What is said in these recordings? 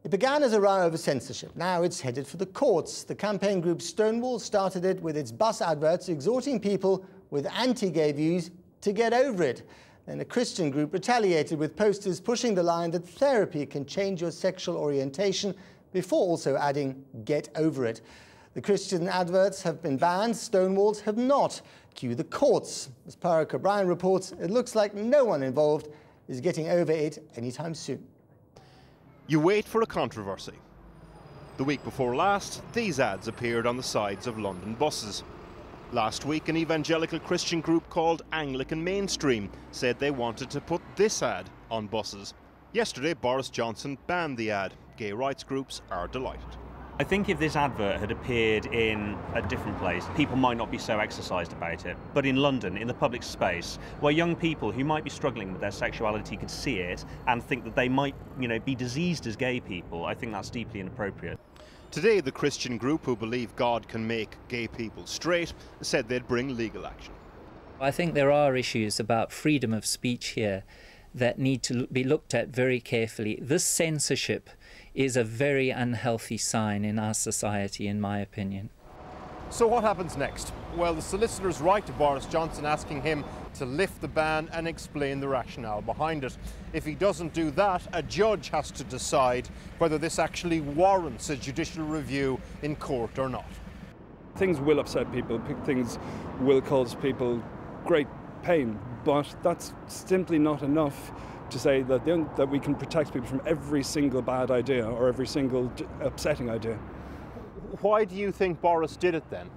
It began as a row over censorship. Now it's headed for the courts. The campaign group Stonewall started it with its bus adverts exhorting people with anti-gay views to get over it. Then a Christian group retaliated with posters pushing the line that therapy can change your sexual orientation, before also adding, get over it. The Christian adverts have been banned, Stonewall's have not. Cue the courts. As Paraic O'Brien reports, it looks like no one involved is getting over it anytime soon. You wait for a controversy. The week before last, these ads appeared on the sides of London buses. Last week, an evangelical Christian group called Anglican Mainstream said they wanted to put this ad on buses. Yesterday, Boris Johnson banned the ad. Gay rights groups are delighted. I think if this advert had appeared in a different place, people might not be so exercised about it. But in London, in the public space, where young people who might be struggling with their sexuality could see it and think that they might, be diseased as gay people, I think that's deeply inappropriate. Today, the Christian group who believe God can make gay people straight said they'd bring legal action. I think there are issues about freedom of speech here that need to be looked at very carefully. This censorship is a very unhealthy sign in our society, in my opinion. So what happens next? Well, the solicitors write to Boris Johnson asking him to lift the ban and explain the rationale behind it. If he doesn't do that, a judge has to decide whether this actually warrants a judicial review in court or not. Things will upset people, things will cause people great pain, but that's simply not enough to say that we can protect people from every single bad idea or every single upsetting idea. Why do you think Boris did it then?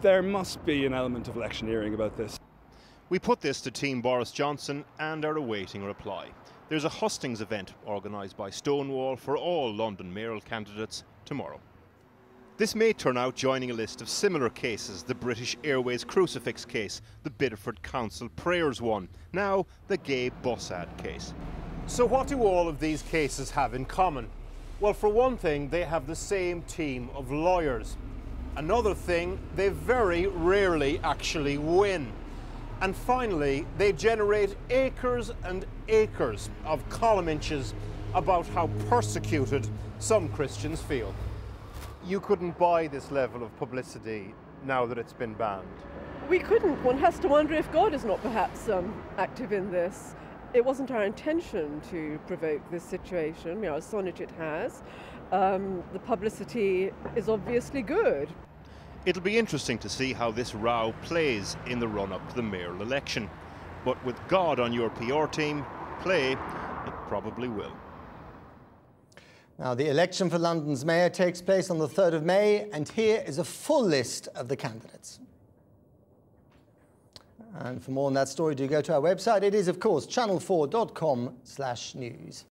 There must be an element of electioneering about this. We put this to Team Boris Johnson and are awaiting a reply. There's a hustings event organised by Stonewall for all London mayoral candidates tomorrow. This may turn out joining a list of similar cases: the British Airways crucifix case, the Bideford Council prayers one, now the gay bus ad case. So what do all of these cases have in common? Well, for one thing, they have the same team of lawyers. Another thing, they very rarely actually win. And finally, they generate acres and acres of column inches about how persecuted some Christians feel. You couldn't buy this level of publicity now that it's been banned. We couldn't. One has to wonder if God is not perhaps active in this. It wasn't our intention to provoke this situation. We are astonished it has. The publicity is obviously good. It'll be interesting to see how this row plays in the run-up to the mayoral election. But with God on your PR team, it probably will. Now, the election for London's mayor takes place on the 3rd of May, and here is a full list of the candidates. And for more on that story, do go to our website. It is, of course, channel4.com/news.